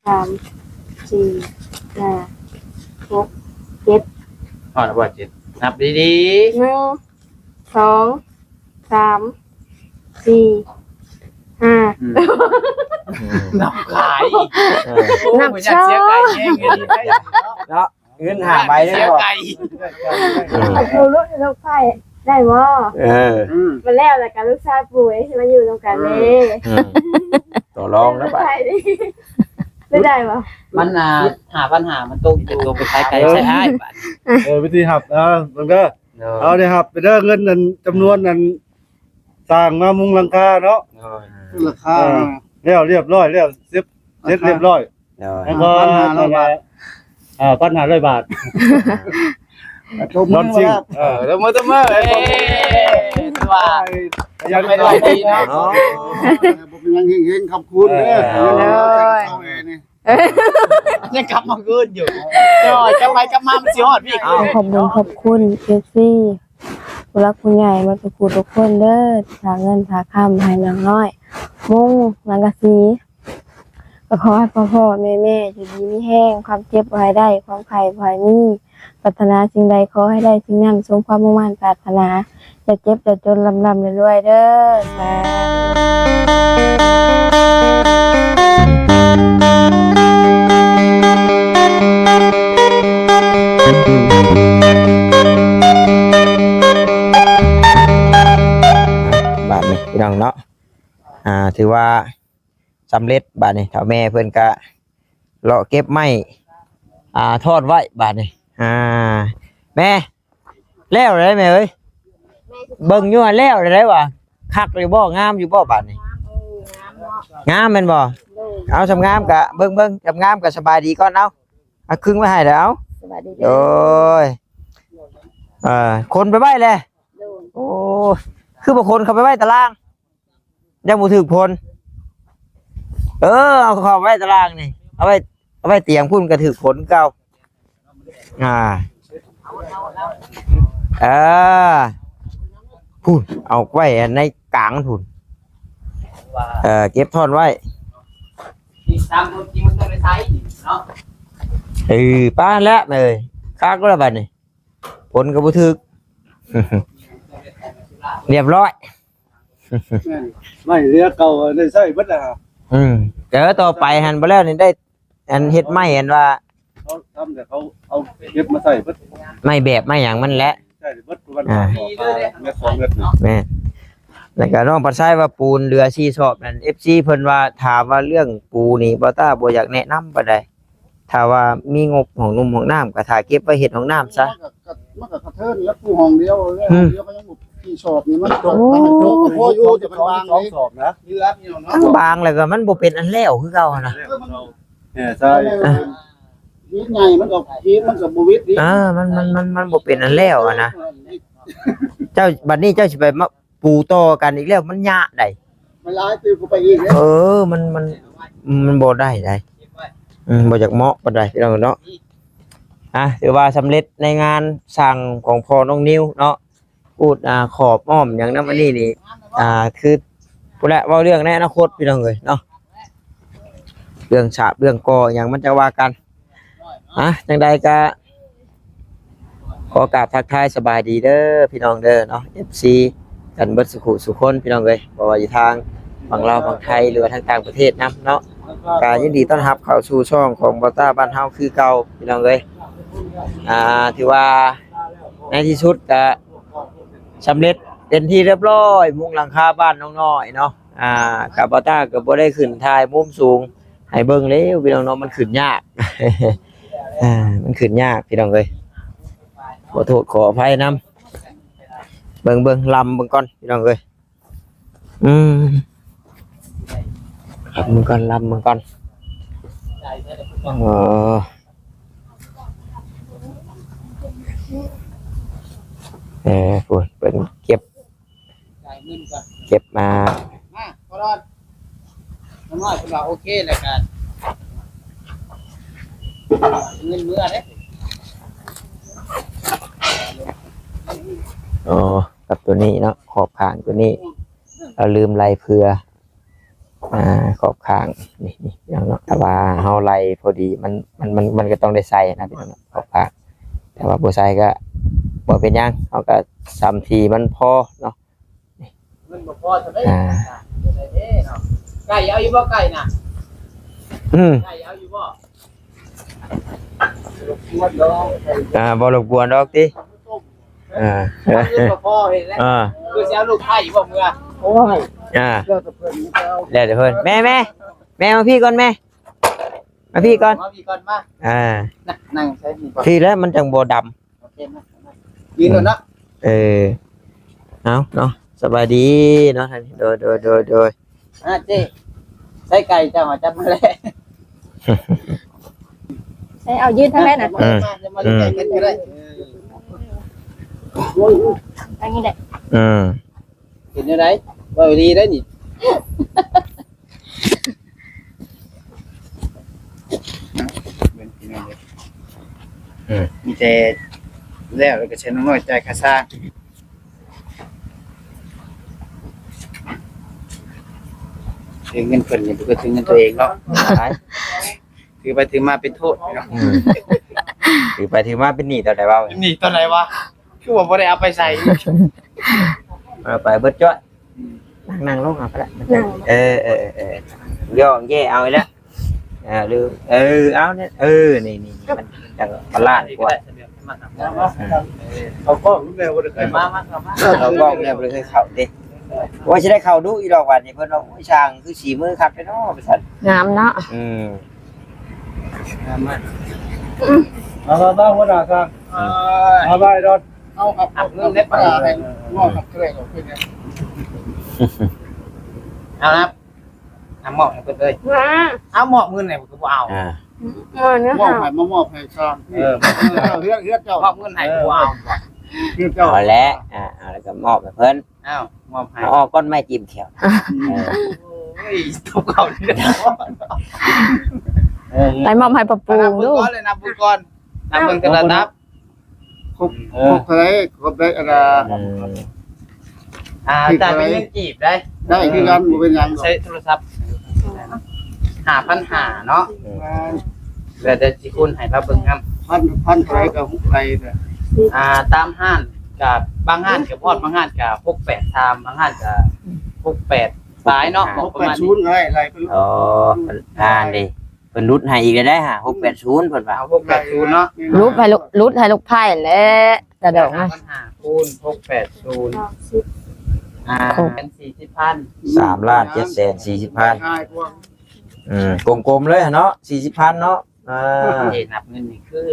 3 4 5 6 7อ๋อระเบิด7นับดี 1 2 3 4 5 ๆนับขายอีก นับ อยากเสียไก่แย่งเงินได้ เนาะเงินหาใบได้ เสีย บ่ ไก่ เอาลูกไผ่ได้บ่ มาแล้วแต่การลูกชายป่วยมาอยู่ตรงกันเลย ต่อรองแล้วป่ะ ไม่ได้ปะ มันหาปัญหามันตรงอยู่ตรงไปขายไก่ใช่อ้ายบัด วิธีหับมันก็เอาเนี่ยหับไปเด้อเงินนั้นจำนวนนั้นสร้างมามุงหลังคาเนาะ ราคา แล้วเรียบร้อยแล้วเสร็จเรียบร้อยแล้วก็1,500 บาท ชมมือว่า แล้วมือว่า ยัง ไม่ได้ดีนะ ผมยังเฮงๆขอบคุณเด้อ ยังกลับมาคืนอยู่ย่อกลับไปกลับมามันสิฮอดพี่ ขอบคุณเจสซี่ผู้รักผู้ใหญ่มาทุกผู้ทุกคนเด้อฝากเงินฝากคำให้นางน้อยมุงนางกะสีก็ขอให้พ่อแม่อยู่ดีมีแห้งความเจ็บบ่ให้ได้ความไข่บ่ให้มีปรารถนาสิ่งใดขอให้ได้สิ่งนั้นสมความมุ่งมั่นปรารถนาอย่าเจ็บอย่าจนลำรวยๆเด้อสาบาทนี่พี่น้องเนาะถือว่าสำเร็จบาทนี่เฒ่าแม่เพิ่นก็เลาะเก็บไม้ทอดไว้บาทนี่แม่แล้วได้แม่เอ้ยเบิ่งอยู่แล้วได้วะคักอยู่บ่งามอยู่บ่บาทนี่งามแม่นบ่เอาสำงามกะเบิ่งสำงามกะสบายดีก่อนเอาครึ่งไว้ให้เด้อเอา สวัสดี โอ้ยคนไปไว้เลยโอ้คือบ่คนเข้าไปไว้ตารางยังบ่ถึกพลเอาเข้าไว้ตารางนี่เอาไว้เตียงพุ่นก็ถึกผลเก่าพุ่นเอาไว้ในกลางพุ่นเก็บทอนไว้ ตามตัวจริงมันต้องไปใช้เนาะ ป้าแล้วเลยคักแล้วบัดนี้ผลก็บ่ถึก เรียบร้อย ไม่เรือเก่าได้ใช้เบิดแล้ว เดี๋ยวต่อไปหันไปแล้วนี่ได้อันเฮ็ดไม้อันว่า เขาทำแต่เขาเอาเก็บมาใส่เบิด ไม้แบบไม้หยังมันแหละ ใช่เบิดวันเม็ด2 เม็ด แม่แล้วก็น้องปัดไส้ว่าปูนเรือชีสอบนั่น FC เพิ่นว่าถามว่าเรื่องปูนี่บ่ต้าบ่อยากแนะนำปานใดถ้าว่ามีงบของนุ่มของน้ำก็ถ้าเก็บไว้เฮ็ดของน้ำซะ มันก็กระเทินแล้วผู้ห้องเดียวเดียวก็ยังที่ชอบนี่มันตกพออยู่จะเป็นบางเลย สอบนะ เรือพี่น้องเนาะ ทั้งบางแล้วก็มันบ่เป็นอันแล้วคือเก่านะ เนี่ยใช่ ทีใหญ่มันก็ทีมันก็บ่วิดดิ มันบ่เป็นอันแล้วอะนะเจ้าบัดนี้เจ้าสิไปมาปูต่อกันอีกแล้วมันยะได้ มันหลายปีกูไปอีก มันบ่ได้บ่อยากเหมาะปานใดพี่น้องเนาะถือว่าสำเร็จในงานสั่งของพ่อน้องนิวเนาะพูดขอบอ้อมอย่างนั้นวันนี้นี่คือผู้ละเว้าเรื่องในอนาคตพี่น้องเอ้ยเนาะเรื่องฉาบเรื่องก่ออย่างมันจะว่ากันจังใดก็ขอกราบทักทายสบายดีเด้อพี่น้องเด้อเนาะ FC กันเบิดสุคนพี่น้องเอ้ยบ่ว่าอยู่ทางฝั่งลาวฝั่งไทยหรือว่าทางต่างประเทศนํเนาะก็ยินดีต้อนรับเข้าสู่ช่องของบ่ต้าบ้านเฮาคือเก่าพี่น้องเอ้ยถือว่าในที่สุดก็สำเร็จเป็นที่เรียบร้อยมุงหลังคาบ้านน้องน้อยเนาะกับบ่ต้าก็บ่ได้ขึ้นถ่ายมุมสูงให้เบิ่งแล้วพี่น้องเนาะมันขึ้นยาก มันขึ้นยากพี่น้องเอ้ยขอโทษขออภัยนำเบิ่งลำเบิ่งก่อนพี่น้องเอ้ยลำเบิ่งก่อนปวดเป็นเก็บมาพอรอดน้อยๆเพิ่นว่าโอเคแล้วกันเงินเมื่อเด้ กับตัวนี้เนาะขอบข้างตัวนี้เราลืมลายเพื่อ ขอบข้างนี่อย่างเนาะแต่ว่าเฮาไล่พอดีมันก็ต้องได้ใส่นะพี่น้องเนาะขอบข้างแต่ว่าบ่ใส่ก็บ่เป็นหยังเฮาก็ซ้ำทีมันพอเนาะ มันบ่พอจะได้เนาะไก่เอาอยู่บ่ไก่น่ะไก่เอาอยู่บ่ บ่รบกวนดอกติบ่พอเห็นแล้วคือสิเอาลูกไผ่บ่เมื่อโอ้ย แล้วแต่เพิ่นนี่เอา แล้วเดี๋ยวเพิ่นแม่มาพี่ก่อนแม่มาพี่ก่อน มาพี่ก่อนมา นั่งใช้นี่ก่อน พี่แล้วมันจังบ่ดำ โอเคมายืนก่อนเนาะ เอาเนาะสบายดีเนาะท่านโดยเจ้ใส่ไก่จ้ามาจับมาแล้ว ใช้เอายืนทางแรกน่ะ มาไก่กันก็ได้ อันนี้แหละ เห็นอยู่ไหนว่าดีได้นี่มีแต่แล้วก็ใช้น้อยใจค่าสร้างถึงเงินเพิ่นนี่ก็ถึงเงินตัวเองเนาะถือไปถือมาเป็นโทษเนาะ ถือไปถือมาเป็นหนี้ตอนไหนวะ นี่ตอนไหนวะคือว่าบ่ได้เอาไปใส่ เอาไปเบิดจ้อยนั่งลงเอาไปละย่องแย่เอาแล้วลืมเอาเนี่ยนี่มันจังมันลาดกว่า เอากล้องลูกแมวบ่ได้เคย มา เราก็เนี่ยบ่เคยเข้าดิว่าสิได้เข้าดูอีดอกวันนี้เพิ่นว่าโอ้ยช่างคือสีมือคักเนาะว่าซั่น งามเนาะ เอาบ้างหัวหน้าครับเอาไปรถ เอาครับเอาเรื่องเล็บปลาให้งอกครับเกรงออกขึ้นเนี่ย เอานะเอาหมอกให้เพิ่นเลยเอาหมอกเงินไหนผมก็บ่เอา มอบให้มอบให้ชามเรียกเจ้า หมอกเงินไหนกูเอา เรียกเจ้า เอาแล้วเอาแล้วก็มอบให้เพิ่น เอาหมอกให้ เอาออกก้อนไม้จิ้มแขว เฮ้ยทุกเขาเลยนะ ไปมอบให้ปะปู นับบุญ ดู ก่อนเลยนับบุญก่อนนับเบิ่งกันละนับ ครบเท่าไหร่ครบได้อะไร จ่ายเป็นเงินกีบได้ ได้คือกันบ่เป็นหยัง ใช้โทรศัพท์5,500เนาะแล้วแต่สิคุณให้เราเบิ่งนำ พันเท่าไหร่ก็หุบไปเนี่ย ตามห้านกับบางห้านกับพอดบางห้านกับ68ตามบางห้านกับ68สายเนาะ หุบ ประ ไป มาณ ศู นี้ นย์อะไรไป อ๋อดิเพิ่นรุดให้อีกได้ฮะ680เพิ่นว่า เอา680เนาะ รูปให้ลูกไผ่แหละกระดอง 5,500คูณ680เป็น40,000 3,740,000 ง่ายกว่าก ลมๆเลยเนาะ40,000เนาะนับเงินนี่คือ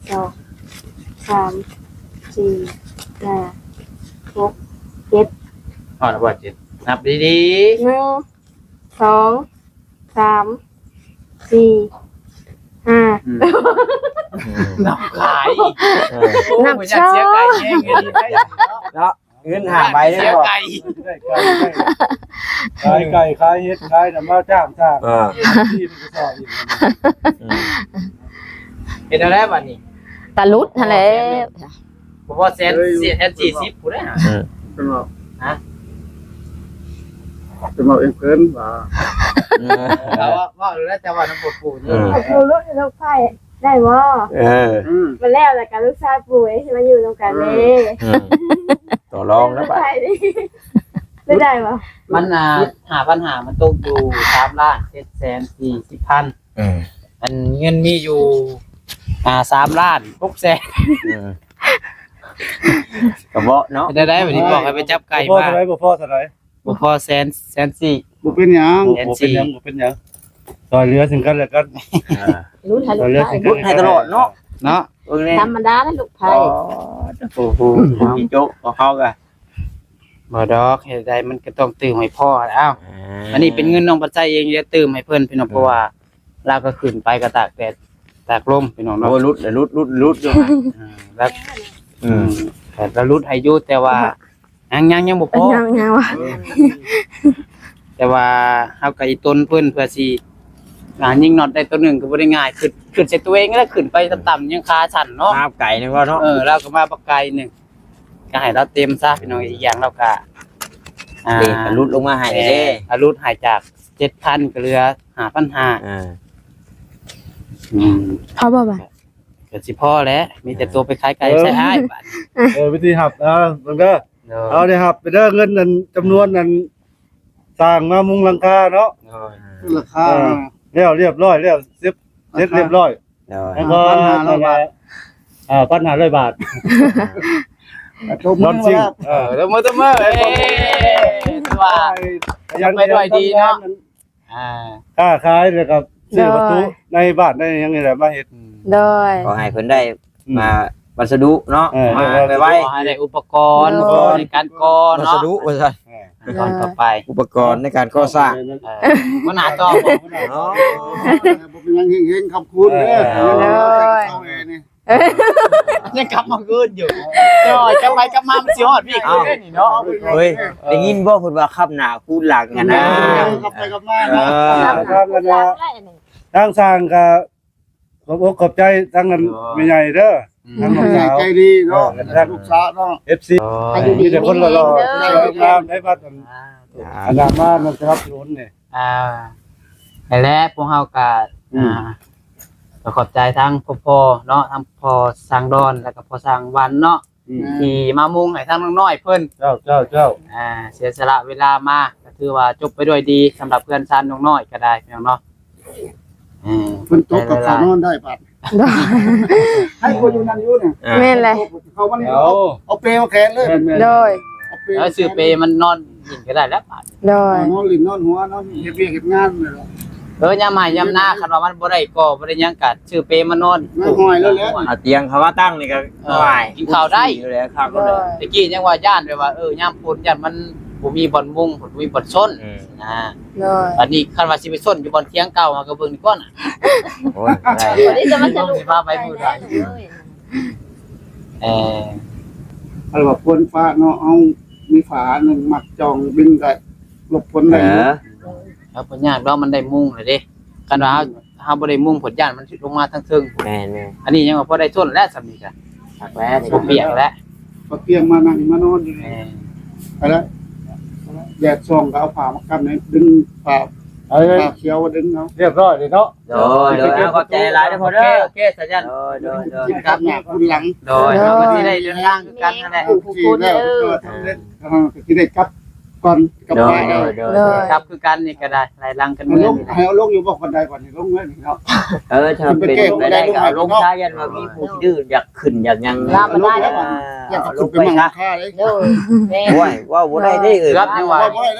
2 3 4 5 6 7 อ๋อระบบ7นับดี 1 2 3 4 5 นับขายอีกนับเสียไก่แย่งเงินได้ เนาะเงินหาใบได้ เสีย บ่ ไก่ ขายไก่ขายเฮ็ดขายน้ำมาจ้างที่มันก็สอบอีก เป็นอะไรบ้านี่ ตะลุดหั่นแหละ ผมว่า140ผู้ได้หา เป็นว่าเป็นว่าเองเพิ่นว่า เราว่าหรือจะว่าน้ำปูนี่ ปูลูกลูกไผ่ได้บ่ มาแล้วแต่การลูกชายปู่ที่มาอยู่ตรงกันเลย ต่อรองแล้ว ลูก ไป ไผ่ดิไม่ได้บ่ มัน5,500มันตกอยู่3,740,000อันเงินมีอยู่3,600,000ก็บ่เนาะ ได้แบบนี้บอกให้ไปจับไก่ พ่อ มา เท่าไหร่บ่พ่อเท่าไหร่ บ่พอ1,400,000 บ่เป็นหยัง บ่เป็นหยังบ่เป็นหยังต่อเรือถึงกันแล้วกัน รุดให้ลู ต่อก เรือ ไผ่ ถึงกัน รุดให้ตลอดเนาะ เนาะ ธรรมดาเลยลูกไผ่ โอ้โหพี่โจ๊กของเขาก็ บ่ดอกเฮ็ดได้มันก็ต้องตื่มให้พ่ออ้าวอันนี้เป็นเงินน้องปัจจัยเองจะตื่มให้เพิ่นพี่น้องเพราะว่าเราก็ขึ้นไปก็ตากแดดตากลมพี่น้องเนาะ โอ้รุดอยู่ แล้วแต่ละรุดให้อยู่แต่ว่ายังบ่พอ ยังวะ แต่ว่าเฮาก็อีต้นเพิ่นเพื่อสิยิงน็อตได้ตัวหนึงก็บ่ได้ง่ายขึ้นใส่ตัวเองแล้วขึ้นไปต่ำๆยังคาสั่นเนาะ ภาพไก่นี่ว่าเนาะ เราก็มาบักไก่หนึงก็ให้เราเต็มซะพี่น้องอีกอย่างเราก็ เด็กก็ลุดลงมาให้เด้ อารุดหายจาก 7,000 ก็เหลือ 5,500 อ่า เขาบอกว่า ก็สิพอแล้วมีแต่ตัวไปขายไก่ใช้อ้ายบาด วิธีหับมันก็ เนาะ เอาได้หับไปเด้อเงินนั้นจำนวนนั้นสร้างมามุงหลังคาเนาะ ขึ้นราคา แล้วเรียบร้อยแล้วเสร็จเรียบร้อย โดย แล้วก็ 1,500 บาท 1,500 บาท จบมือแล้ว แล้วมื้อเอ้ว่า ไปด้วยดีเนาะ ค้าขายเลยครับซื้อวัตถุในบ้านได้ยังไงแหละมาเฮ็ด โดย ขอให้เพิ่นได้มาวัสดุเนาะ มา ไปไว้ ขอให้ได้อุปกรณ์ในการก่อ วัส เนาะ ดุว่าซั่น ก่อนต่อไป อุปกรณ์ในการก่อสร้าง มันหน้าจอบ่ เนาะ บ่เป็นยังเฮงๆขอบคุณเด้อเอาเองนี่ ยังกลับมาคืนอยู่จอยกลับไปกลับมามันสิฮอดพี่คืนนี่เนาะ เฮ้ยได้ยินบ่เพิ่นว่าขับหน้าคูหลังกันนะ กลับไปกลับมา เอ เนาะ อ ทางสร้างก็ขอบอกขอบใจทั้งนั้นไม่ใหญ่เด้อทั้งน้องสาว ใจดีเนาะลูกสาวเนาะ FC มีแต่คนหล่อๆสวยงามได้มาอันดามามันจะรับสนุนนี่ และพวกเฮาก็ขอบใจทั้งพ่อเนาะทั้งพ่อสร้างดอนแล้วก็พ่อสร้างวันเนาะที่มามุงให้ทั้งน้อยๆเพิ่น เจ้า เสียสละเวลามาก็ถือว่าจบไปด้วยดีสำหรับเพื่อนซันน้อยๆก็ได้พี่น้องเนาะ เพิ่นตกกับเขานอนได้ปัดให้คนอยู่นั่นอยู่เนี่ย แม่นเลย เขามันเอาเปลมาแขนเลย โดย แล้วซื้อเปมันนอนหินก็ได้แล้วบาด โดย นอนลิ้นนอนหัวนอนเฮ็ดเวียกเฮ็ดงานเลย ยามใหม่ยามหน้าคันว่ามันบ่ได้ก่อบ่ได้หยังกัดซื้อเปมานอน ไม่หอยแล้วแหละ เอาเตียงเขามาตั้งนี่ก็ไหว กินข้าวได้ อยู่แล้วครับ โดย ตะกี้ยังว่าย่านไปว่ายามฝนย่านมันบ่มีบ่อนมุงบ่มีบ่อนซ่นนะ โดย อันนี้คันว่าสิไปซ่นอยู่บ่อนเถียงเก่ามาก็เบิ่งนี่ก่อน โอ้ยได้ วันนี้จะมาสรุป สิพาไปมื้อใดอ อันว่าฝนฟ้าเนาะเอามีฝาหนึงมัดจองบินก็หลบฝน เอ ได้ อ แล้วบ่ยากดอกมันได้มุงเลยเด้คันว่าเฮาบ่ได้มุงผลย่านมันสิลงมาทั้งเทิง แม่น อันนี้ยังว่าพอได้ซ่นแล้วสำนี้จ้ะหักแล้วบ่เปียกแล้ว พอเตียงมานั่งมานอนอยู่นี่ไปแล้วแยกซองก็เอาผ้ามากั้นให้ดึงผ้า เอาเลย ผ้าเขียวดึงเอา เรียบร้อยเลยเนาะ โดยเอาขอบใจหลายเด้อพ่อเด้อ โอเคสัญญาณ โดย กินกับหน้าคุณหลัง โดยเราก็สิได้เดินทางคือกันนั่นแหละ ที่แล้วทำเล่นที่ได้กลับก่อนกับ โด ไป ย ได้ โดย โดย ครับคือกันนี่ก็ได้ไล่ลังกัน มัน เมื่ ล อง นี่ ให้เอาลงอยู่บ่คนใดก่อนนี่ลงไว้นี่เนาะ ถ้าเป็นไปได้ก็เอาลงช้ายันว่ามีผู้ดื้ออยากขึ้นอยากยัง ลามันได้แล้วอยากขึ้นไปมั่งค่าเลย โดยแม่ โอ้ยว่าบ่ได้ได้เอ่ย ครับยังว่า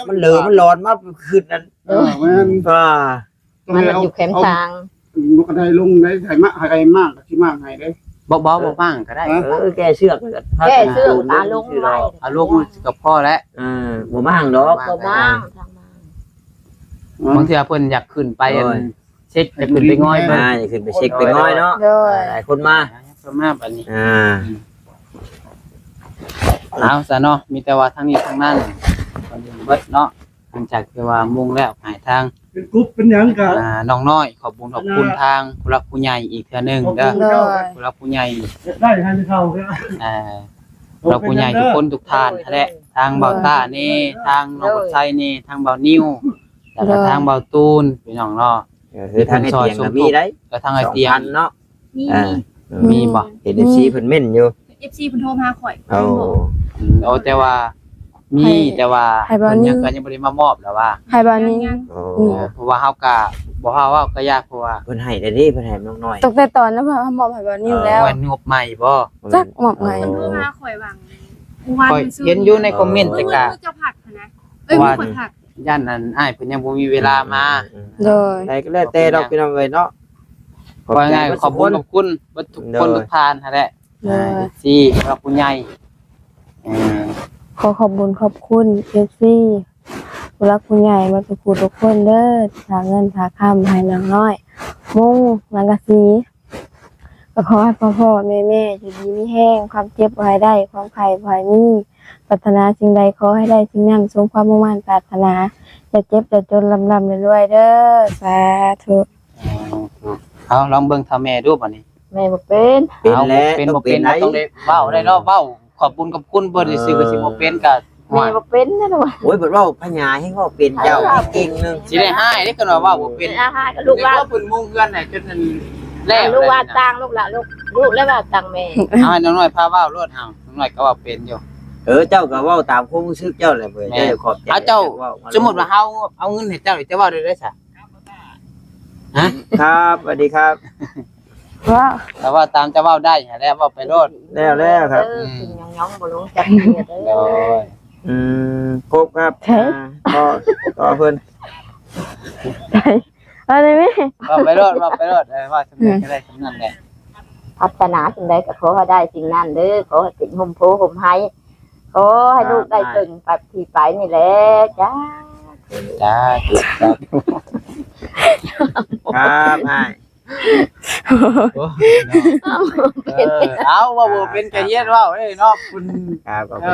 มันเหลือมันร้อนมากขึ้นนั้น มัน อ่า มันอยู่แคมป์ทาง ลูกกระไดลงได้ไถมากไถมากที่มากไถได้ บ่บ่บ้างก็ได้ แกเชือก แก้เสื้อตาลงไว้ เอาลูกมันกับพ่อแล้ว บ่มั่งดอก บ่บ้างทางมา บางทีเพิ่นอยากขึ้นไปเช็คจะขึ้นไปง่อยเพิ่น อย่าขึ้นไปเช็คไปง่อยเนาะ โดย หลายคนมา ประมาณอันนี้ À. เอาซะเนาะมีแต่ว่าทางนี้ทางนั้นเบิดเนาะหลังจากที่ว่ามุ่งแล้วหายทาง เป็นกรุ๊ปเป็นหยังกะ น้องน้อยขอบคุณทางผู้หลักผู้ใหญ่อีกเทื่อนึงเด้อ โดย ผู้หลักผู้ใหญ่ ได้ให้เข้าครับ เราผู้ใหญ่ทุกคนทุกท่านนั่นแหละทางเบาต้านี่ทางน้องกดไซนี่ทางเบานิ้วแล้วก็ทางเบาตูนพี่น้องเนาะ คือทางไอเตียงก็มีได้ แล้วทางไอเตียง เนาะ มีบ่ เห็นซีเพิ่นเม่นอยู่ FC เพิ่นโทรมาข่อย เอา โอ้แต่ว่ามีแต่ว่าเพิ่นยังก็ยังบ่ได้มามอบแล้วว่า ให้บานี้ เพราะว่าเฮาก็บ่เฮาว่าก็ยากเพราะว่า เพิ่นให้ได้ดิเพิ่นให้น้องน้อย ตกแต่ตอนนั้นพอหมอบให้บานี้แล้ว วันงบใหม่บ่ จักหมอบไง เพิ่นโทรมาข่อยว่าผู้ว่า ค่อยเห็นอยู่ในคอมเมนต์แต่ก็ เจ้าผักนะเอ้ยผู้คนผัก ย่านนั้นอ้ายเพิ่นยังบ่มีเวลามา โดย ได้ก็แล้วแต่ดอกพี่น้องเอ้ยเนาะ ว่าง่ายขอบคุณเบิดทุกคนทุกท่านนั่นแหละที่รับผู้ใหญ่ ขอขอบคุณเอฟซีผู้รักผู้ใหญ่มาทุกคนทุกคนเด้อหาเงินหาคำให้น้องน้อยมุงนังกะสีก็ขอให้พ่อแม่อยู่ดีมีแห้งความเจ็บบ่ให้ได้ความไข้บ่ให้มีปรารถนาสิ่งใดขอให้ได้สิ่งนั้นสมความมุ่งมั่นปรารถนาอย่าเจ็บอย่าจนลำรวยๆเด้อสาธุ เอาลองเบิ่งท่าแม่ดูบัดนี้ แม่บ่เป็น เป็นแล้ว เป็นบ่เป็นต้องได้เว้าได้เนาะเว้าขอบคุณเพิ่นซื่อๆก็สิบ่เป็นก็ แม่บ่เป็นนะลูก โอ้ยเพิ่นเว้าพญาให้เว้าเป็นเจ้าเก่งนึง สิได้ให้ได้ก็ว่าบ่เป็น อาหารกับลูกว่า เพิ่นมุ่งเงินให้จนนั้นแล้ว ลูกว่าตังลูกละลูกแล้วว่าตังแม่ เอาให้น้องน้อยพาเว้ารถเฮาน้องน้อยก็ว่าเป็นอยู่ เจ้าก็เว้าตามความรู้สึกเจ้าแหละเพิ่นเจ้าขอบใจ เอาเจ้าสมมุติว่าเฮาเอาเงินให้เจ้าจะเว้าได้ซะฮะ ครับสวัสดีครับ ว่า แต่ว่าตามจะเว้าได้หั่นแหละเว้าไปโลด แล้วครับ กินยองๆบ่ลงจักเทื่อเด้ โด อย ครบครับก็เพิ่น อะไรไหม เว้าไปโลดเว้าไปโลดว่าสำเร็จก็ได้สำนั้นแหละ พัฒนาสิ่งใดก็ขอให้ได้สิ่งนั้นเด้อขอให้สิ่งห่มโพห่มไห้ขอให้ลูกได้ตึงปัดที่ไปนี่แหละจ้า จ้า ครับเอาว่าบ่เป็นกะเฮ็ดเว้าเด้เนาะคุณ ครับขอบ เอ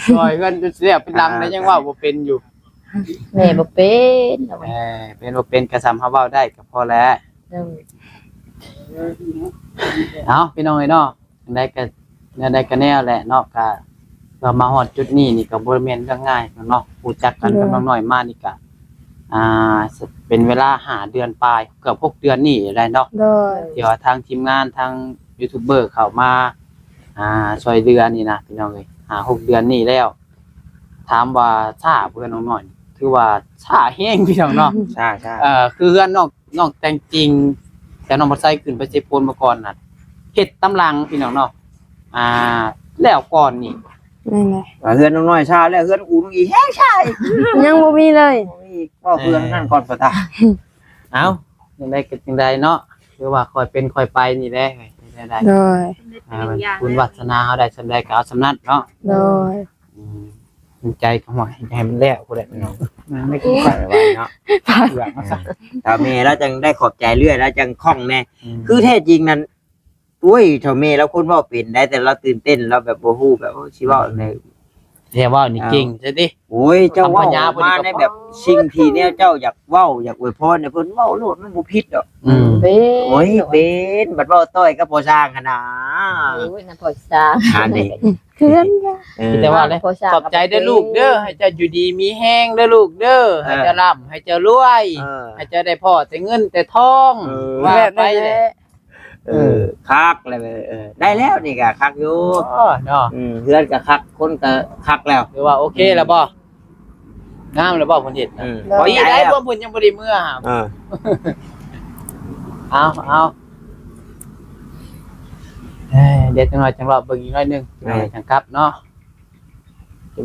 คุณ อซอยเงินจนเสียเป็นลังได้ยังว่าบ่เป็นอยู่ แม่บ่เป็น เป็นบ่เป็นก็สามารถเว้าได้ก็พอแล้ว เอาพี่น้องเอ้ยเนาะได้ก็ได้ก็แนวแหละเนาะก็มาฮอดจุดนี้นี่ก็บ่แม่นเรื่องง่ายเนาะรู้จักกันกับน้องน้อยมานี่ก็เป็นเวลา5เดือนปลายเกือบ6เดือนนี่ได้เนาะ โดย เดี๋ยวทางทีมงานทางยูทูบเบอร์เข้ามาช่วยเดือนนี่นะพี่น้องเอ้ย6เดือนนี่แล้ว ถามว่าช้าเพิ่นน้องน้อยคือว่าช้าแฮงพี่น้องเนาะ ใช่ คือเฮือนน้องแต่งจริง แต่น้องบ่ใส่ขึ้นไปเซโปนมาก่อนน่ะเฮ็ดตำลังพี่น้องเนาะแล้วก่อนนี่ นี่ไง เฮือนน้อยชาแล้วเฮือนอูน้องอีแฮง ยังบ่มีเลย ก็เฮือนนั่นก่อนประทา เอ้าจังได๋ก็จังได๋เนาะคือว่าค่อยเป็นค่อยไปนี่แหละได้ โดย คุณวัฒนาเฮาได้สำาใดก็เอาสำนั้นเนาะ โดย ใจก็หมายให้มันแล้วพุ่นแหละพี่น้องไม่คิดไปไว้เนาะเผือกมาซะ ถ้าแม่แล้วจังได้ขอบใจเรื่อยแล้วจังคล่องแน่คือแท้จริงนั้นอุ้ยถ้าแม่แล้วคนเว้าเป็นได้แต่เราตื่นเต้นเราแบบบ่ฮู้แบบสิเว้าใน เรียกว่านี่เก่งซะดิ โอ้ยเจ้าเว้ามาในแบบสิ่งที่เนี่ยเจ้าอยากเว้าอยากอวยพรเนี่ยเพิ่นเว้าโลดมันบ่ผิดดอก เป็น โอ้ยเป็นบัดเว้าต้อยกับบ่สร้างหั่นน่ะ โอ้ยน่ะพ่อสา อันนี้ เพื่อน แต่ว่าเลยขอบใจเด้อลูกเด้อให้เจ้าอยู่ดีมีแห้งเด้อลูกเด้อให้เจ้าร่ำให้เจ้ารวยให้เจ้าได้พ่อแต่เงินแต่ทองว่าไปเลย คักเลยได้แล้วนี่ก็คักอยู่ เนาะ เพื่อนก็คักคนก็คักแล้ว คือว่าโอเคแล้วบ่งามแล้วบ่ผลเฮ็ดพอดีได้บ่ผลยังบ่ได้เมื่อเอาเดี๋ยวจังหน่อยจังรอบเบิ่งอีกหน่อยนึงจังกลับเนาะ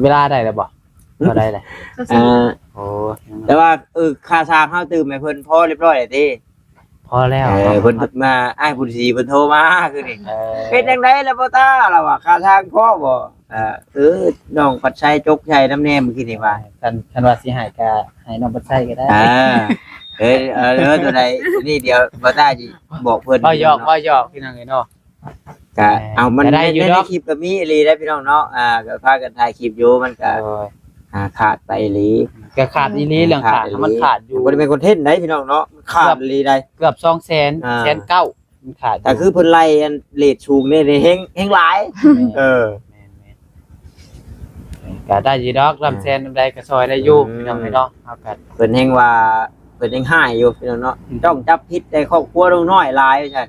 เวลาได้แล้วบ่บ่ได้เลยโอ้ แต่ว่าค่าสร้างเฮาตื่มให้เพิ่นพอเรียบร้อยแล้วติ พอแล้ว เพิ่นมาอ้ายผู้สีเพิ่นโทรมาคือนี่เป็นจังได๋ล่ะบ่ตาล่ะว่าค่าทางพอบ่น้องปัดชัยจกชัยน้ำแน่เมื่อกี้นี่ว่า คันว่าสิให้ก็ให้น้องปัดใช้ก็ได้ ตัวใดนี่เดี๋ยวบ่ตาสิบอกเพิ่น บ่หยอกพี่น้องเอ้ยเนาะ ก็เอามัน ได้อยู่ ใน เนาะ คลิปก็มีอีหลีได้พี่น้องเนาะก็พากันถ่ายคลิปอยู่มันก็ขาดไปอีหลี ก็ขาดอีหลีเรื่องขาดมันขาดอยู่ บ่ได้เป็นคอนเทนต์ได้พี่น้องเนาะขาดอีหลีได้ เกือบ200,000 1,900,000มันขาด แต่คือเพิ่นไล่อันเรทสูงนี่เฮงหลายก็ได้อยู่ดอกลำแซนใดก็ซอยได้อยู่พี่น้องเนาะเอากัน เพิ่นเฮงว่าเพิ่นเฮงหายอยู่พี่น้องเนาะต้องจับผิดในครอบครัวน้อยหลายใช่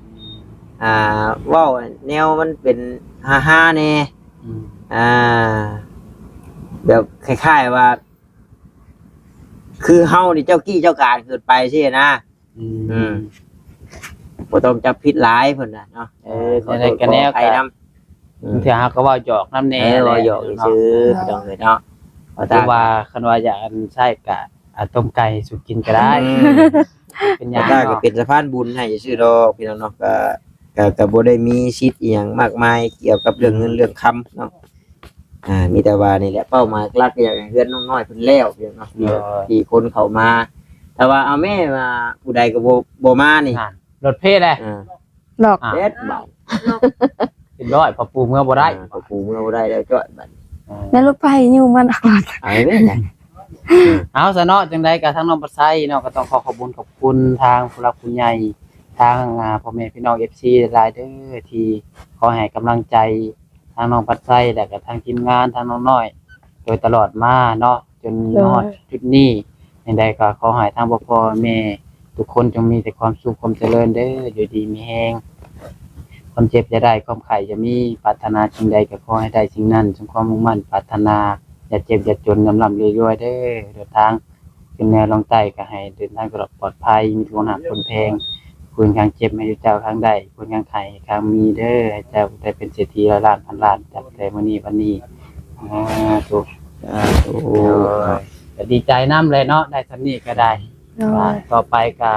เว้าแนวมันเป็นฮ่าๆแน่แบบคล้ายๆว่า คือเฮานี่เจ้ากี้เจ้าการเกิดไปใช่นะบ่ต้องจับผิดหลายเพิ่นน่ะเนาะขอโทษขออภัยนำ เถื่อหาก็ว่าหยอกน้ำแน่ ว่าหยอกซื่อพี่น้องเนาะ แต่ว่าคันว่าอยากใช้กะต้มไก่สุกินก็ได้เป็นหยัง ได้ก็เป็นสะพานบุญให้ซื่อดอกพี่น้องเนาะก็บ่ได้มีชิดอีหยังมากมายเกี่ยวกับเรื่องเงินเรื่องคำเนาะมีแต่ว่านี่แหละเป้าหมายหลักก็อยากให้เพื่อนน้อยๆเพิ่นแล้วพี่น้องเนาะที่คนเข้ามาแต่ว่าเอาแม่มาผู้ใดก็บ่มานี่ รถเพศเลย หลอก เด็ดบ่ เป็นร้อยพอปูเมื่อบ่ได้ กูบ่ได้แล้วจ้อยบัด แล้วลูกไปอยู่มันอักหลอด เอาแม่จ้ะ เอาซะเนาะจังได๋ก็ทั้งน้องปัดไซเนาะก็ต้องขอบคุณทางผู้หลักผู้ใหญ่ทางพ่อแม่พี่น้อง FC หลายเด้อที่ขอให้กำลังใจทางน้องปัดไซและก็ทางทีมงานทางน้องน้อย ยตลอดมาเนาะจนฮอดจุดนี้อย่างใดก็ขอให้ทางพ่อแม่ทุกคนจงมีแต่ความสุขความเจริญเด้ออยู่ดีมีแฮงความเจ็บจะได้ความไข้จะมีปรารถนาสิ่งใดก็ขอให้ได้สิ่งนั้นสมความมุ่งมั่นปรารถนาอย่าเจ็บอย่าจนร่ำรวยๆเด้อเดินทางขึ้นแนวลงใต้ก็ให้เดินทางตลอดปลอดภัยมีคนหักคนแพงคุณข้างเจ็บให้เจ้าข้างได้คุณข้างไข้ข้างมีเด้อให้เจ้าได้เป็นเศรษฐีร้อยล้านพันล้านจากแต่มื้อนี้วันนี้ถูกก็ดีใจน้ำเลยเนาะได้สำนี้ก็ได้ต่อไปก็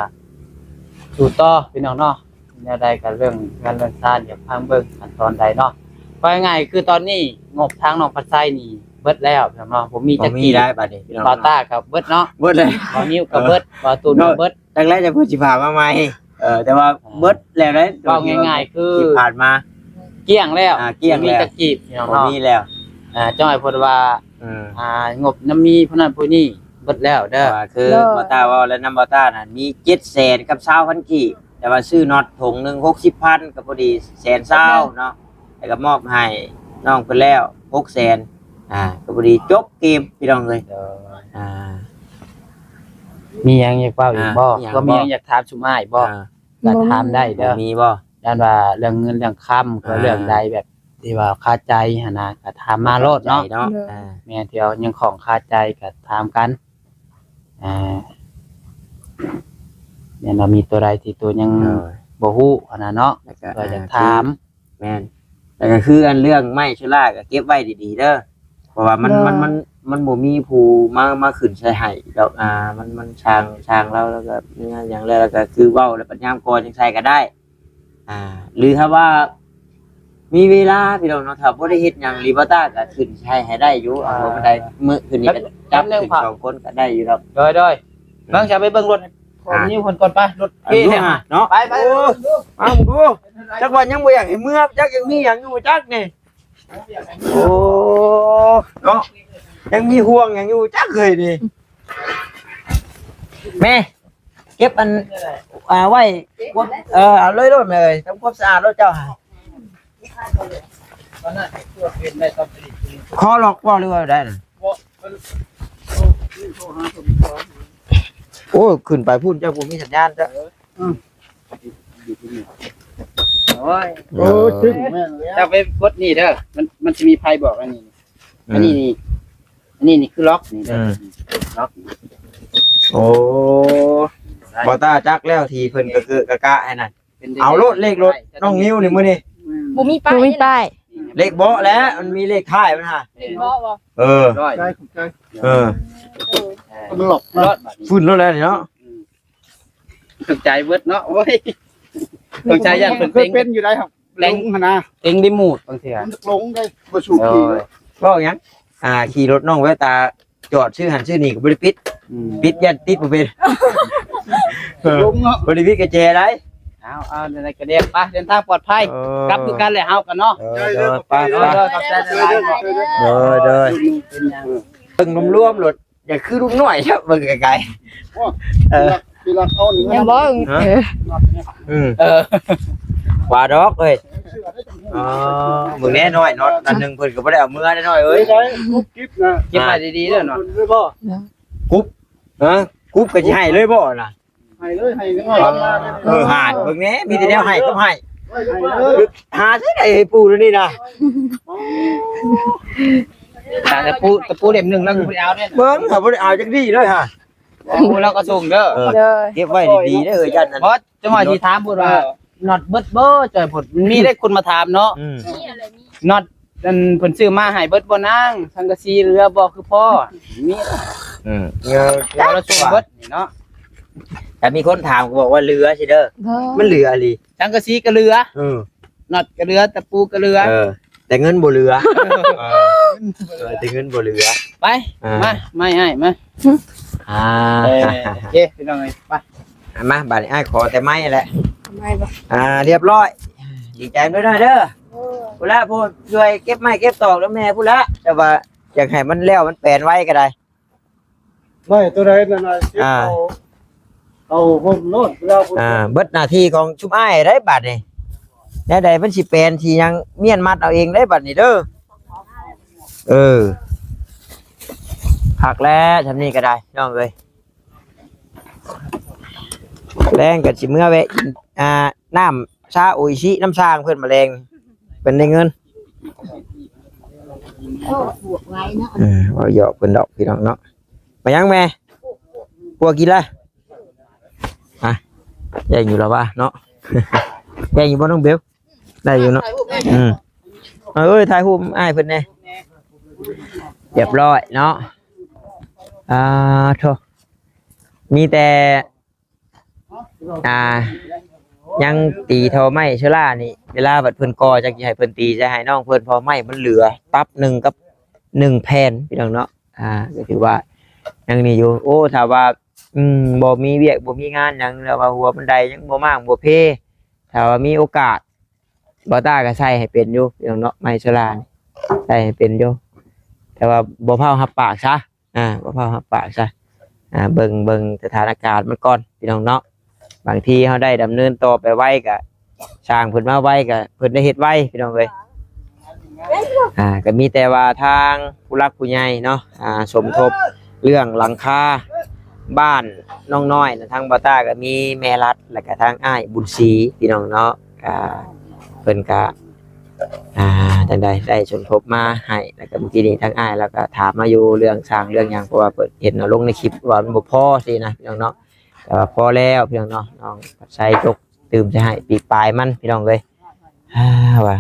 สู่ต่อพี่น้องเนาะแนวใดก็เรื่องงานเรื่องซ่านอย่าพังเบิ่งขั้นตอนใดเนาะก็ง่ายๆคือตอนนี้งบทางน้องพัดไส้นี่เบิดแล้วพี่น้องผมมีจัก มี กี่ ได้บัดนี้พี่น้อง บาต้ากับเบิดเนาะ เบิดเลย บานิ้วกับเบิดบาตูนกับเบิด จังแรกจะพูดสิผ่ามาใหม่แต่ว่าเบิดแล้วได้ ก็ง่ายๆคือ ที่ผ่านมา เกลี้ยงแล้ว เกลี้ยงแล้ว มีจักจีบพี่น้อง บ่ เนาะ มีแล้ว จ้อยเพิ่นว่า งบน้ำมีผู้นั้นผู้นี้เบิดแล้วเด้อ ว่าคือบอต้าว่าแล้วน้ำบอต้าน่ะมี700,000กับ20,000กีบแต่ว่าซื้อน็อตถุงหนึง60,000ก็พอดี120,000เนาะแล้วก็มอบให้น้องเพิ่นแล้ว600,000ก็พอดีจบเกมพี่น้องเลยมีหยังอยากเว้าอีกบ่ มีหยัง ก็มีหยังอยากถามชุมอ้ายบ่ก็ถามได้เด้อ มีบ่ ด้านว่าเรื่องเงินเรื่องค่ำก็เรื่องใดแบบที่ว่าคาใจหั่นน่ะก็ถามมาโลดเนาะ เนาะ แม่นที่เอายังของคาใจก็ถามกันเนี่ยเรามีตัวใดที่ตัวยังบ่ฮู้หั่นน่ะเนาะ แล้วก็ ก็อยากถาม แม่นแล้วก็คืออันเรื่องไม้ชุล่าก็เก็บไว้ดีๆเด้อเพราะว่ามันบ่มีผู้มาขึ้นใช้ให้ดอกมันช่างเราแล้วก็อย่างแล้วก็คือเว้าแล้วปัญญามก่อนจังใช้ก็ได้หรือถ้าว่ามีเวลาพี่น้องเนาะถ้าบ่ได้เฮ็ดหยังรีบต้าก็ขึ้นใช้ให้ได้อยู่บ่ได้มื้อคืนนี้ก็จับขึ้น2คนก็ได้อยู่ครับ โดยเบิ่งจะไปเบิ่งรถผมนี่คนก่อนไปรถพี่เนี่ย เนาะ ไป โอ้มาดูจักว่ายังบ่อยากให้เมื่อจักยังมีหยังอยู่จักนี่โอ้เนาะยังมีห่วงหยังอยู่จักเคยนี่แม่เก็บอันไว้เอาเลยโลดแม่เอ้ยทำความสะอาดรถเจ้าหาขอหลอกบ่หรือว่าได้น่ะโอ้ขึ้นไปพูดเจ้าผมมีสัญญาณจ้ะ โอ้ย โอ้ถึงแม่นแล้ว จะไปกดนี่เด้อมันจะมีไพ่บอกอันนี้นี่คือล็อกนี่เด้อล็อก โอ้บอต้าจักแล้วทีเพิ่นก็คือกะกะไอ้นั่นเอารถเลขรถน้องนิ้วนี่มื้อนี้ บ่มีป้าย บ่มีป้าย เลขเบาะแล้วมันมีเลขท้ายมันฮะ เห็นบ่บ่ เออ ร้อย ใกล้ใกล้ เออ มันหลอก ร นะ ถ ฝุ่นแล้วแหละเนาะ ถูกใจเบิดเนาะโอ้ยถูกใจยัน เคยเป็นอยู่ได้ครับลงหั่นนะ เต็งดิมูดบางที มันลงได้บ่สูบขี่ ก็หยังขี่รถน้องแววตาจอดชื่อหันชื่อนี่ก็บ่ได้ปิดยันติดบ่เป็น ลงเนาะ บ่ได้ปิดกระแจได้ เอาในกระเดียบไปเดินทางปลอดภัยกลับคือกันแหละเฮากันเนาะ เด้อไป เด้อขอบใจหลายๆ เด้อเบิ่งรวมๆรถอย่าคือลูกน้อยครับเบิ่งไกลๆ พี่รักเอาหนึ่ง ยังบ่ว่าดอกเอ้ยมึงแน่น้อยน็อตอันนึงเพิ่นก็บ่ได้เอามือได้น้อยเอ้ย ได้คุบกิ๊บนะ เก็บไว้ดีๆเด้อเนาะ เลยบ่ กุ๊บกุ๊บก็สิให้เลยบ่น่ะ ให้เลยให้น้อย หาดเบิ่งแหน่มีแต่แนวให้ก็ให้ ให้เลย หาซิได้ให้ปู่นี่น่ะ ตะปูเล่มนึงแล้วกูไปเอาเนี่ย เบิ่งก็บ่ได้เอาจักดีเลยฮะ ปูแล้วก็ส่งเด้อ เด้อ เก็บไว้ดีๆเด้อเอ้ยจันนั่น เพราะจังหวะที่ถามพูดว่าน็อตเบิดบ่จ่อยผดมีได้คนมาถามเนาะ นี่อะไรนี่ น็อตเพิ่นซื้อมาให้เบิดบ่นางสังกะสีเรือบ่คือพ่อมี แล้ว เราส่งเบิดนี่เนาะ แต่มีคนถามก็บอกว่าเรือสิเด้อ เด้อ มันเรืออีหลี สังกะสีก็เรือ น็อตก็เรือตะปูก็เรือ แต่เงินบ่เรือแต่เงินบ่เรือ ไปมาไม่ให้มาโอเคพี่น้องเอ้ยไป มาบัดนี้อ้ายขอแต่ไม้แหละ ไม่บ่ เรียบร้อยดีใจด้วยนะเด้อพูดละพูดช่วยเก็บไม้เก็บตอกแล้วแม่พูดละแต่ว่าอยากให้มันแล้วมันแปลนไว้ก็ได้ ไม่ตัวใดนั่นน่ะเอาผมโลดเรา เบิดหน้าที่ของชุมอ้ายได้บัดนี่แล้วใดมันสิแปลนที่ยังเมียนมัดเอาเองได้บัดนี่เด้อ หักแล้วทำนี่ก็ได้น้องเอ้ยแรงกับสิเมื่อเวะน้ำชาโออิชิน้ำสร้างเพื่อนมาแรงเป็นได้เงินบวกไว้เนาะ ว่าหยอกเป็นดอกพี่น้องเนาะมายังแม่พวกกินละแย่งอยู่แล้ววะเนาะ แย่งอยู่บ่น้องเบลได้อยู่เนาะเอ้ยถ่ายรูปอ้ายเพิ่นแน่เรียบร้อยเนาะโธ่มีแต่ยังตีเท่าไม้เชล่านี่เวลาบัดเพิ่นกอจักสิให้เพิ่นตีจะให้น้องเพิ่นพอไม้มันเหลือตับหนึ่งกับ1แผ่นพี่น้องเนาะก็ถือว่ายังนี่อยู่โอ้ถ้าว่าบ่มีเวียกบ่มีงานหยังแล้วว่าหัวบันไดยังบ่มากบ่เพถ้าว่ามีโอกาสบ่ต้าก็ใช้ให้เป็นอยู่พี่น้องเนาะไม้เชล่านี่ใช้ให้เป็นอยู่แต่ว่าบ่พาหับปากซะบ่พาหับปากซะเบิ่งสถานการณ์มันก่อนพี่น้องเนาะบางทีเฮาได้ดำเนินต่อไปไว้ก็สร้างเพิ่นมาไว้ก็เพิ่นได้เฮ็ดไว้พี่น้องเอ้ยก็มีแต่ว่าทางผู้หลักผู้ใหญ่เนาะสมทบเรื่องหลังคาบ้านน้องน้อยทางบ่ต้าก็มีแม่รัดแล้วก็ทางอ้ายบุญศรีพี่น้องเนาะเพิ่นก็จังใดได้สมทบมาให้แล้วก็เมื่อกี้นี้ทางอ้ายแล้วก็ถามมาอยู่เรื่องสร้างเรื่องหยังเพราะว่าเพิ่นเห็นลงในคลิปว่ามันบ่พอสินะพี่น้องเนาะแต่ว่าพอแล้วพี่น้องเนาะน้องใช้จกตื่มจะให้ปีปลายมันพี่น้องเอ้ยว่า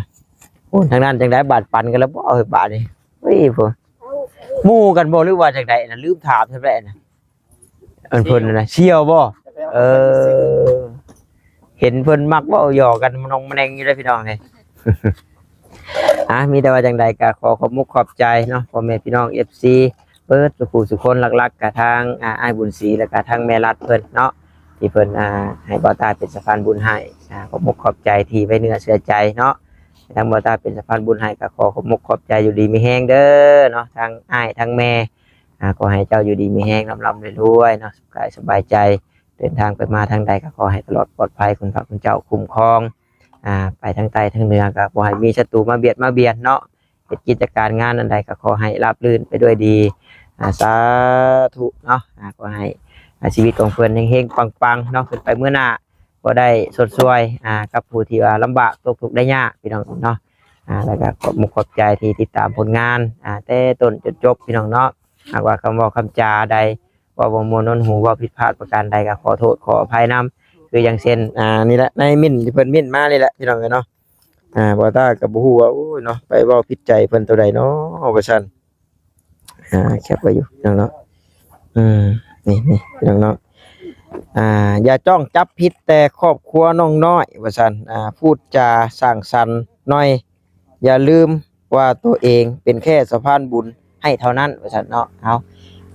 โอ้ทางนั้นจังได๋บาดปันกันแล้วบ่เอาบาดนี่เฮ้ยพุ่นหมู่กันบ่หรือว่าจังได๋น่ะลืมถามซะแล้วน่ะเพิ่นน่ะเชี่ยวบ่เห็นเพิ่นมักเว้าหยอกกันมนงแมงอยู่เด้อพี่น้องเอ้ย มีแต่ว่าจังใดก็ขอขอบมุกขอบใจเนาะพ่อแม่พี่น้อง FC เปิดสุขคนหลักๆกับทางอ้ายบุญศรีแล้วก็ทางแม่รัดเพิ่นเนาะที่เพิ่นให้บ่ตาเป็นสะพานบุญให้ขอบมุกขอบใจที่ไว้เนื้อเชื่อใจเนาะทางบ่ตาเป็นสะพานบุญให้ก็ขอขอบมุกขอบใจอยู่ดีมีแฮงเด้อเนาะทางอ้ายทางแม่ขอให้เจ้าอยู่ดีมีแฮงร่ำๆรวยๆเนาะสุขกายสบายใจเดินทางไปมาทางใดก็ขอให้ตลอดปลอดภัยคุณพระคุณเจ้าคุ้มครองไปทางใต้ทางเหนือก็ขอให้มีศัตรูมาเบียดเนาะกิจการงานอันใดก็ขอให้ราบรื่นไปด้วยดีสาธุเนาะขอให้ชีวิตของเพื่อนเฮงๆปังๆเนาะขึ้นไปเมื่อหน้าก็ได้สดสวยกับผู้ที่ว่าลำบากตกทุกข์ได้ยากพี่น้องเนาะแล้วก็ขอบมุกขอบใจที่ติดตามผลงานแต่ต้นจนจบพี่น้องเนาะหากว่าคำว่าคำจาใดว่าบ่มวนนหูว่าผิดพลาดประการใดก็ขอโทษขออภัยนำคืออย่างเช่นนี่แหละในมิ่นที่เพิ่นมิ่นมานี่แหละพี่น้องเนาะบ่ตากับบ่ฮู้ว่าโอ้ยเนาะไปเว้าผิดใจเพิ่นตัวใดเนาะว่าซั่นแคปไว้อยู่พี่น้องเนาะนี่พี่น้องเนาะอย่าจ้องจับผิดแต่ครอบครัวน้องน้อยว่าซั่นพูดจาสร้างสรรค์หน่อยอย่าลืมว่าตัวเองเป็นแค่สะพานบุญให้เท่านั้นว่าซั่นเนาะเอา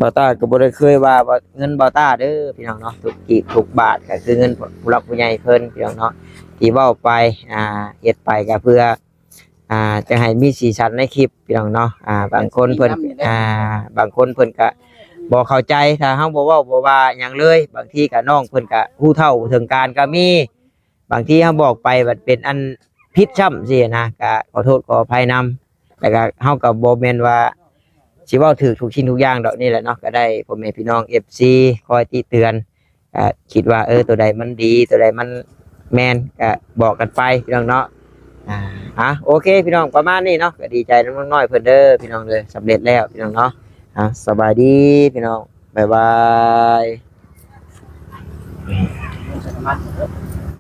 บ่ตาก็บ่ได้เคยว่าเงินบ่ตาเด้อพี่น้องเนาะทุกกีบทุกบาทก็คือเงินผู้หลักผู้ใหญ่เพิ่นพี่น้องเนาะที่เว้าไปเฮ็ดไปก็เพื่อจะให้มีสีสันในคลิปพี่น้องเนาะบางคนเพิ่นบางคนเพิ่นก็บ่เข้าใจถ้าเฮาบ่เว้าบ่ว่าหยังเลยบางทีก็น้องเพิ่นก็ฮู้เท่าถึงการก็มีบางทีเฮาบอกไปบัดเป็นอันผิดซ้ำสินะก็ขอโทษขออภัยนำแต่ก็เฮาก็บ่แม่นว่าสิเว้าถูกทุกชิ้นทุกอย่างดอกนี่แหละเนาะก็ได้พ่อแม่พี่น้อง FC คอยติเตือนคิดว่าตัวใดมันดีตัวใดมันแม่นก็บอกกันไปพี่น้องเนาะโอเคพี่น้องประมาณนี้เนาะก็ดีใจน้อยๆเพิ่นเด้อพี่น้องเลยสำเร็จแล้วพี่น้องเนาะสบายดีพี่น้องบ๊ายบาย